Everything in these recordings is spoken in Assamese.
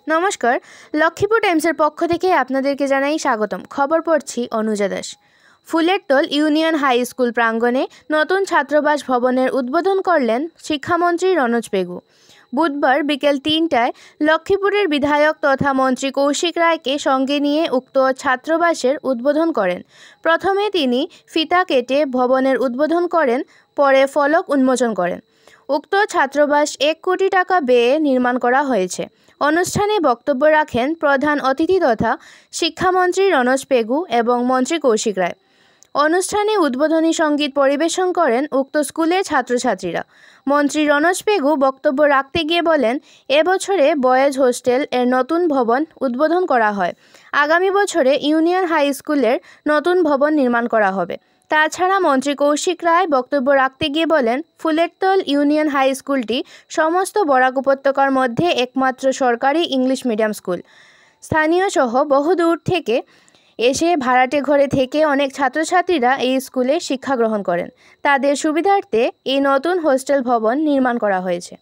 নমস্কার, লক্ষ্মীপুর টাইমসের পক্ষ থেকে আপনাদেরকে জানাই স্বাগতম। খবর পড়ছি অনুজা দাস। ফুলেরটোল ইউনিয়ন হাই স্কুল প্রাঙ্গণে নতুন ছাত্রাবাস ভবনের উদ্বোধন করলেন শিক্ষামন্ত্রী রনোজ পেগু। বুধবার বিকেল ৩টায় লক্ষ্মীপুরের বিধায়ক তথা মন্ত্রী কৌশিক রায়কে সঙ্গে নিয়ে উক্ত ছাত্রাবাসের উদ্বোধন করেন। প্রথমে তিনি ফিতা কেটে ভবনের উদ্বোধন করেন, পরে ফলক উন্মোচন করেন। উক্ত ছাত্রাবাস ১ কোটি টাকা ব্যয়ে নির্মাণ করা হয়েছে। অনুষ্ঠানে বক্তব্য রাখেন প্রধান অতিথি তথা শিক্ষামন্ত্রী রনোজ পেগু এবং মন্ত্রী কৌশিক রায়। অনুষ্ঠানে উদ্বোধনী সঙ্গীত পরিবেশন করেন উক্ত স্কুলের ছাত্রছাত্রীরা। মন্ত্রী রনোজ পেগু বক্তব্য রাখতে গিয়ে বলেন, এবছরে বয়েজ হোস্টেল এর নতুন ভবন উদ্বোধন করা হয়। আগামী বছরে ইউনিয়ন হাই স্কুলের নতুন ভবন নির্মাণ করা হবে। তাছাড়া মন্ত্রী কৌশিক রায় বক্তব্য রাখতে গিয়ে বলেন, ফুলেরটোল ইউনিয়ন হাই স্কুলটি সমস্ত বরাক উপত্যকার মধ্যে একমাত্র সরকারি ইংলিশ মিডিয়াম স্কুল। স্থানীয় সহ বহুদূর থেকে এসে ভাড়াটে ঘরে থেকে অনেক ছাত্রছাত্রীরা এই স্কুলে শিক্ষা গ্রহণ করেন। তাদের সুবিধার্থে এই নতুন হোস্টেল ভবন নির্মাণ করা হয়েছে।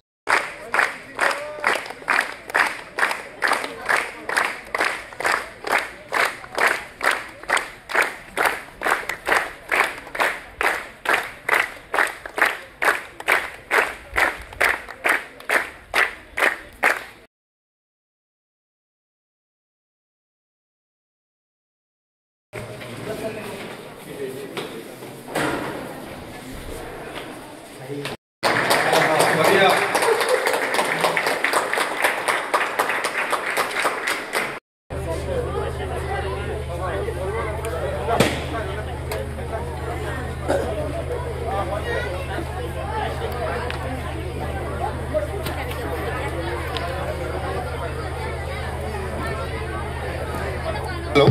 Hello?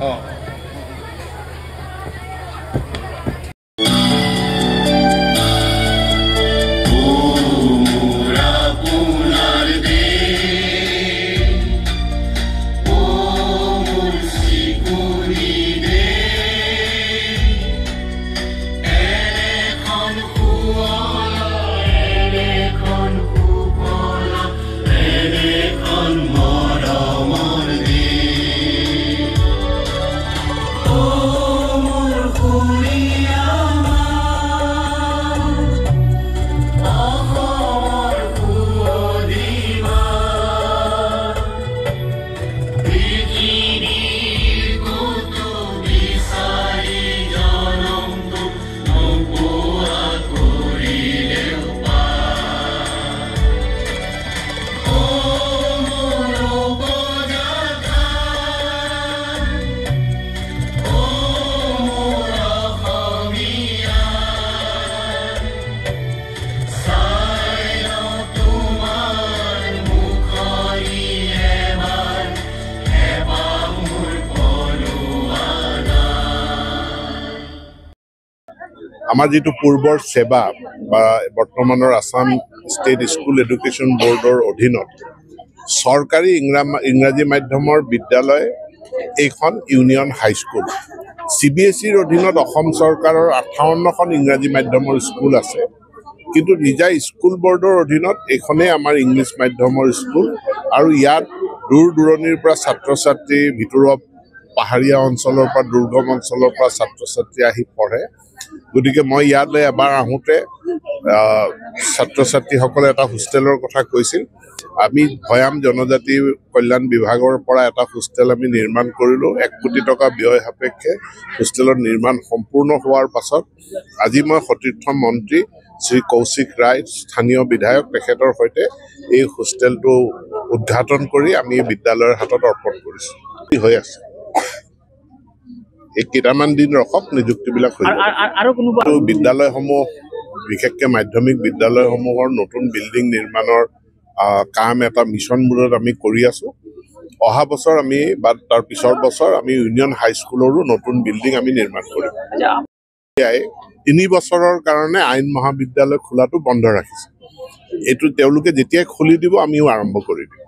Oh. আমাৰ যেটো পূৰ্বৰ সেৱা বা বৰ্তমানৰ আসাম ষ্টেট স্কুল এডুকেশ্যন বোৰ্ডৰ অধীনত সৰকাৰী ইংৰাজী মাধ্যমৰ বিদ্যালয় এইখন ইউনিয়ন হাই স্কুল। CBSEৰ অধীনত অসম চৰকাৰৰ 58খন ইংৰাজী মাধ্যমৰ স্কুল আছে, কিন্তু নিজা স্কুল বোৰ্ডৰ অধীনত এইখনেই আমাৰ ইংলিছ মাধ্যমৰ স্কুল। আৰু ইয়াত দূৰ দূৰণিৰ পৰা ছাত্ৰ ছাত্ৰী, ভিতৰুৱা পাহাৰীয়া অঞ্চলৰ পৰা, দুৰ্গম অঞ্চলৰ পৰা ছাত্ৰ ছাত্ৰী আহি পঢ়ে। গতিকে মই ইয়ালৈ এবাৰ আহোঁতে ছাত্ৰ ছাত্ৰীসকলে এটা হোষ্টেলৰ কথা কৈছিল। আমি ভৈয়াম জনজাতি কল্যাণ বিভাগৰ পৰা এটা হোষ্টেল আমি নিৰ্মাণ কৰিলোঁ। 1 কোটি টকা ব্যয় সাপেক্ষে হোষ্টেলৰ নিৰ্মাণ সম্পূৰ্ণ হোৱাৰ পাছত আজি মই সতীৰ্থ মন্ত্ৰী শ্ৰী কৌশিক ৰায়, স্থানীয় বিধায়ক, তেখেতৰ সৈতে এই হোষ্টেলটো উদ্ঘাটন কৰি আমি বিদ্যালয়ৰ হাতত অৰ্পণ কৰিছোঁ। হৈ আছে এই কেইটামান দিন ৰখক, নিযুক্তিবিলাক হৈ যাব। বিদ্যালয়সমূহ, বিশেষকৈ মাধ্যমিক বিদ্যালয়সমূহৰ নতুন বিল্ডিং নিৰ্মাণৰ কাম এটা মিছন মোডত আমি কৰি আছোঁ। অহা বছৰ আমি বা তাৰ পিছৰ বছৰ আমি ইউনিয়ন হাই স্কুলৰো নতুন বিল্ডিং আমি নিৰ্মাণ কৰিম। 3 বছৰৰ কাৰণে আইন মহাবিদ্যালয় খোলাটো বন্ধ ৰাখিছে। এইটো তেওঁলোকে যেতিয়াই খুলি দিব আমিও আৰম্ভ কৰি দিম।